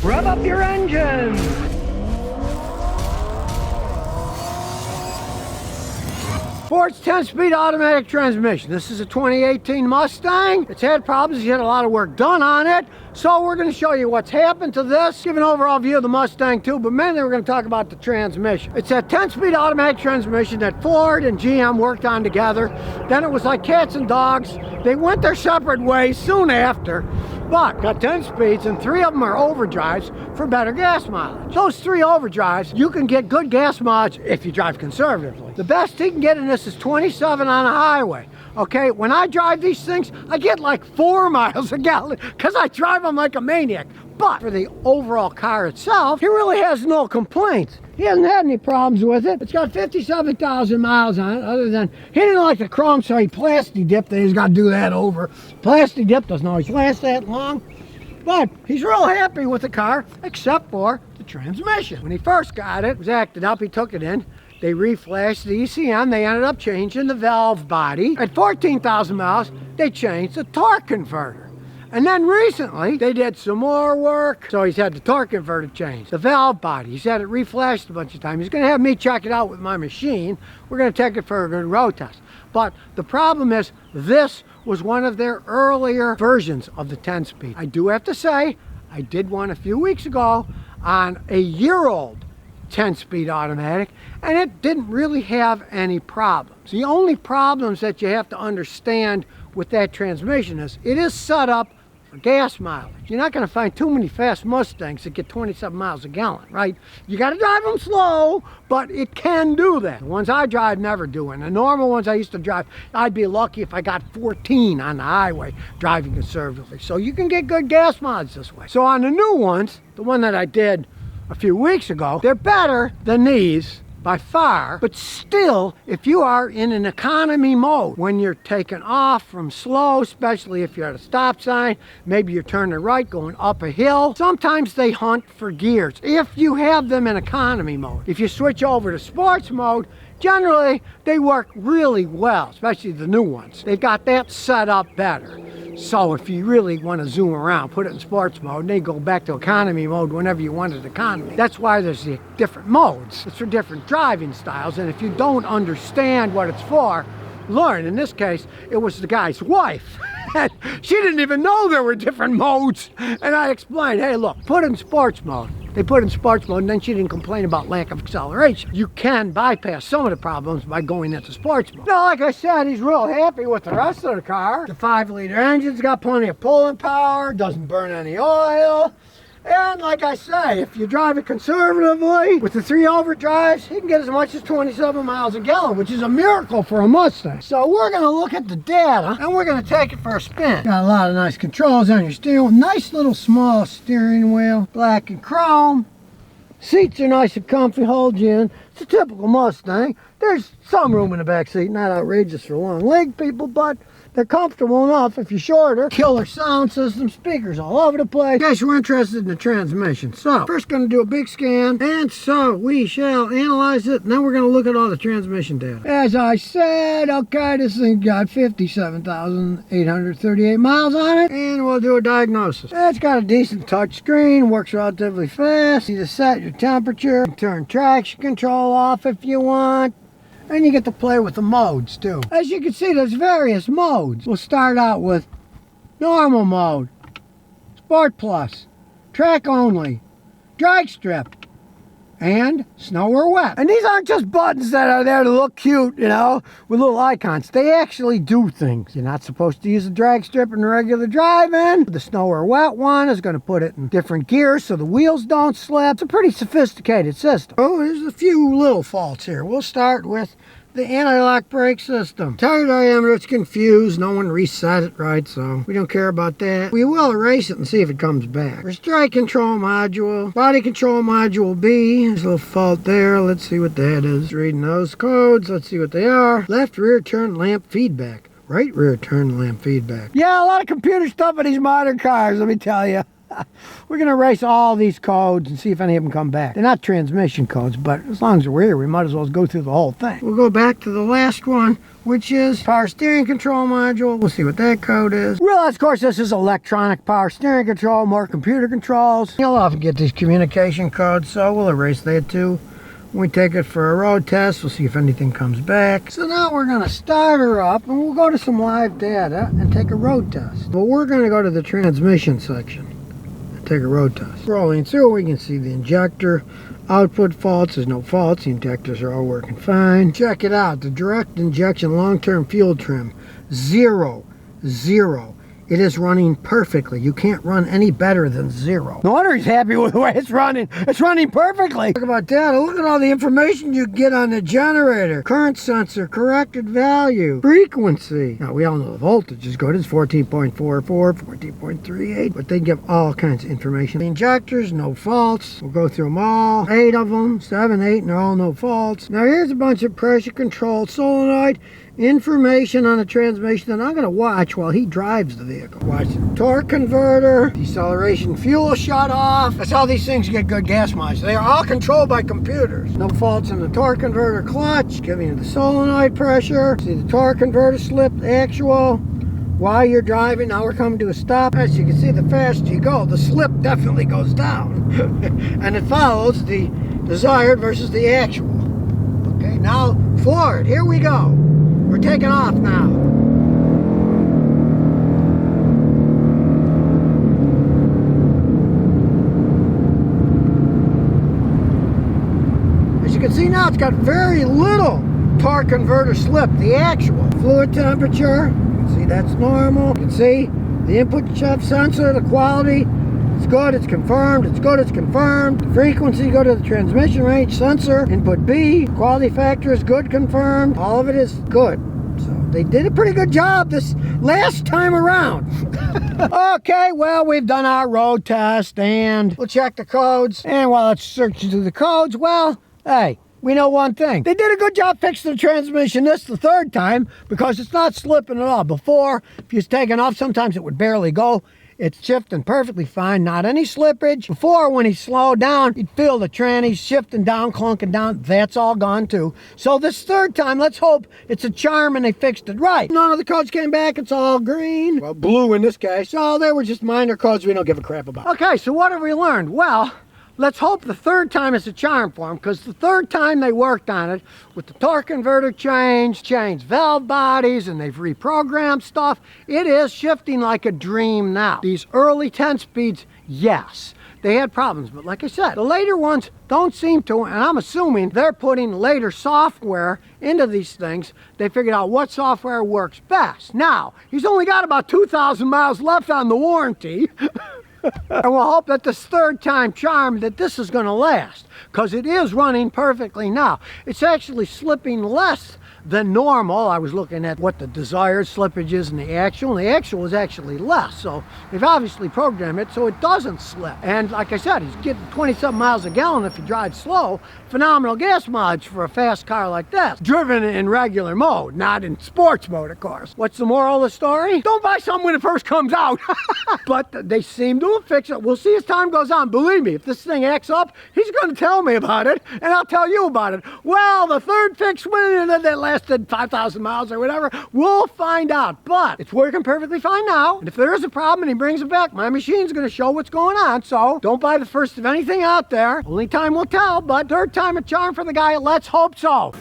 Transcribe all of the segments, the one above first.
Rev up your engines! Ford's 10-speed automatic transmission. This is a 2018 Mustang. It's had problems. You had a lot of work done on it. So we're going to show you what's happened to this, give an overall view of the Mustang too, but mainly we're going to talk about the transmission. It's that 10-speed automatic transmission that Ford and GM worked on together. Then it was like cats and dogs. They went their separate ways soon after, but got 10 speeds and 3 of them are overdrives for better gas mileage. Those 3 overdrives, you can get good gas mileage if you drive conservatively. The best he can get in this is 27 on a highway. Okay, when I drive these things, I get like 4 miles a gallon because I drive them like a maniac. But for the overall car itself, he really has no complaints. He hasn't had any problems with it. It's got 57,000 miles on it, other than he didn't like the chrome, so he plastic dipped it. He's got to do that over. Plastic dip doesn't always last that long, but he's real happy with the car, except for the transmission. When he first got it, it was acting up, he took it in. They reflashed the ECM. They ended up changing the valve body. At 14,000 miles, they changed the torque converter. And then recently, they did some more work. So he's had the torque converter changed. The valve body, he's had it reflashed a bunch of times. He's gonna have me check it out with my machine. We're gonna take it for a good road test. But the problem is, this was one of their earlier versions of the 10-speed. I do have to say, I did one a few weeks ago on a year-old 10-speed automatic, and it didn't really have any problems. The only problems that you have to understand with that transmission is it is set up for gas mileage. You're not going to find too many fast Mustangs that get 27 miles a gallon, right? You got to drive them slow, but it can do that. The ones I drive never do, and the normal ones I used to drive, I'd be lucky if I got 14 on the highway driving conservatively. So you can get good gas mileage this way. So on the new ones, the one that I did a few weeks ago, they're better than these by far, but still, if you are in an economy mode, when you're taking off from slow, especially if you're at a stop sign, maybe you're turning right, going up a hill, sometimes they hunt for gears. If you have them in economy mode, if you switch over to sports mode, generally they work really well, especially the new ones. They've got that set up better. So if you really want to zoom around, put it in sports mode, and then go back to economy mode whenever you want it economy. That's why there's the different modes. It's for different driving styles, and if you don't understand what it's for, learn. In this case, it was the guy's wife. She didn't even know there were different modes. And I explained, hey, look, put it in sports mode. They put it in sports mode, and then she didn't complain about lack of acceleration. You can bypass some of the problems by going into sports mode. Now, like I said, he's real happy with the rest of the car. The 5-liter engine's got plenty of pulling power, doesn't burn any oil. And like I say, if you drive it conservatively with the 3 overdrives, you can get as much as 27 miles a gallon, which is a miracle for a Mustang. So we're going to look at the data, and we're going to take it for a spin. Got a lot of nice controls on your steering wheel. Nice little small steering wheel, black and chrome. Seats are nice and comfy, hold you in. It's a typical Mustang. There's some room in the back seat, not outrageous for long leg people, but they're comfortable enough if you're shorter. Killer sound system, speakers all over the place. Guys, we're interested in the transmission. So, first going to do a big scan, and so we shall analyze it, and then we're going to look at all the transmission data. As I said, okay, this thing got 57,838 miles on it, and we'll do a diagnosis. It's got a decent touch screen, works relatively fast. You just set your temperature, turn traction control off if you want. And you get to play with the modes too. As you can see, there's various modes. We'll start out with normal mode, Sport Plus, track only, drag strip, and snow or wet. And these aren't just buttons that are there to look cute, you know, with little icons. They actually do things. You're not supposed to use the drag strip in the regular driving. The snow or wet one is going to put it in different gears so the wheels don't slip. It's a pretty sophisticated system. Oh, there's a few little faults here. We'll start with the anti-lock brake system. Tire diameter, it's confused. No one reset it right, so we don't care about that. We will erase it and see if it comes back. Restraint control module, body control module B. There's a little fault there. Let's see what that is. Reading those codes. Let's see what they are. Left rear turn lamp feedback. Right rear turn lamp feedback. Yeah, a lot of computer stuff in these modern cars, let me tell you. We're going to erase all these codes and see if any of them come back. They're not transmission codes, but as long as we're here, we might as well go through the whole thing. We'll go back to the last one, which is power steering control module. We'll see what that code is. Really Well, of course, this is electronic power steering control, more computer controls. You'll often get these communication codes, so we'll erase that too. When we take it for a road test, we'll see if anything comes back. So now we're going to start her up, and we'll go to some live data and take a road test. But we're going to go to the transmission section and take a road test. Rolling through, we can see the injector output faults. There's no faults. The injectors are all working fine. Check it out. The direct injection long-term fuel trim, 0. It is running perfectly. You can't run any better than 0. No wonder he's happy with the way it's running. It's running perfectly. Talk about data. Look at all the information you get on the generator. Current sensor, corrected value, frequency. Now, we all know the voltage is good. It's 14.44, 14.38, but they give all kinds of information. The injectors, no faults. We'll go through them all. 8 of them, 7, 8, and they're all no faults. Now, here's a bunch of pressure control solenoid information on the transmission that I'm going to watch while he drives the vehicle. Watch the torque converter, deceleration fuel shut off. That's how these things get good gas mileage. They are all controlled by computers. No faults in the torque converter clutch. Giving you the solenoid pressure. See the torque converter slip actual. While you're driving, now we're coming to a stop. As you can see, the faster you go, the slip definitely goes down. And it follows the desired versus the actual. Okay, now floor it. Here we go. We're taking off now. As you can see now, it's got very little torque converter slip, the actual. Fluid temperature, you can see that's normal. You can see the input chef sensor, the quality, it's good, it's confirmed, it's good, it's confirmed. The frequency, go to the transmission range sensor, input B, quality factor is good, confirmed. All of it is good. So they did a pretty good job this last time around. Okay, well, we've done our road test and we'll check the codes. And while it's searching through the codes, well, hey, we know one thing. They did a good job fixing the transmission this the third time because it's not slipping at all. Before, if you was taking off, sometimes it would barely go. It's shifting perfectly fine, not any slippage. Before, when he slowed down, you'd feel the trannies shifting down, clunking down. That's all gone too. So this third time, let's hope it's a charm and they fixed it right. None of the codes came back. It's all green. Well, blue in this case. So they were just minor codes we don't give a crap about. Okay, so what have we learned? Well, let's hope the third time is a charm for them, because the third time they worked on it with the torque converter changed valve bodies, and they've reprogrammed stuff. It is shifting like a dream now. These early 10 speeds, yes, they had problems, but like I said, the later ones don't seem to, and I'm assuming they're putting later software into these things. They figured out what software works best. Now, he's only got about 2,000 miles left on the warranty. And we'll hope that this third time charm that this is going to last, because it is running perfectly now. It's actually slipping less than normal. I was looking at what the desired slippage is in the actual, and the actual is actually less. So they've obviously programmed it so it doesn't slip. And like I said, he's getting 27 miles a gallon if you drive slow. Phenomenal gas mileage for a fast car like this. Driven in regular mode, not in sports mode, of course. What's the moral of the story? Don't buy something when it first comes out. But they seem to have fixed it. We'll see as time goes on. Believe me, if this thing acts up, he's going to tell me about it, and I'll tell you about it. Well, the third fix went in that lasted 5,000 miles or whatever. We'll find out, but it's working perfectly fine now. And if there is a problem and he brings it back, my machine's going to show what's going on. So don't buy the first of anything out there. Only time will tell, but third time a charm for the guy. Let's hope so.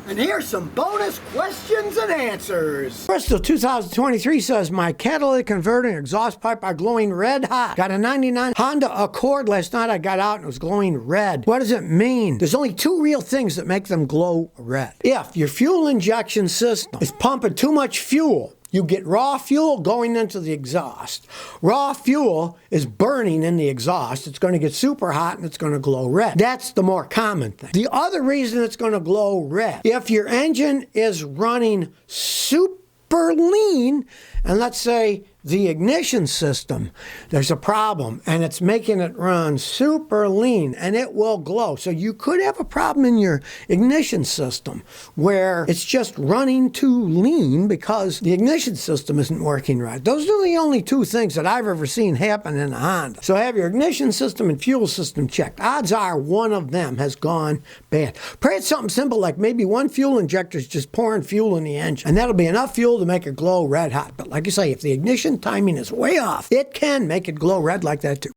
And here's some bonus questions and answers. Bristol 2023 says, my catalytic converter and exhaust pipe are glowing red hot. Got a 99 Honda Accord last night. I got out and it was glowing red. What does it mean? There's only two real things that make them glow red. If your fuel injection system is pumping too much fuel, you get raw fuel going into the exhaust. Raw fuel is burning in the exhaust. It's going to get super hot and it's going to glow red. That's the more common thing. The other reason it's going to glow red, if your engine is running super lean, and let's say the ignition system, there's a problem, and it's making it run super lean, and it will glow. So you could have a problem in your ignition system where it's just running too lean because the ignition system isn't working right. Those are the only two things that I've ever seen happen in a Honda. So have your ignition system and fuel system checked. Odds are one of them has gone bad. Pray it's something simple like maybe one fuel injector is just pouring fuel in the engine, and that'll be enough fuel to make it glow red hot. But like I say, if the ignition timing is way off, it can make it glow red like that too.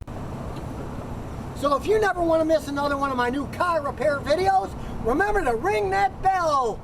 So if you never want to miss another one of my new car repair videos, remember to ring that bell.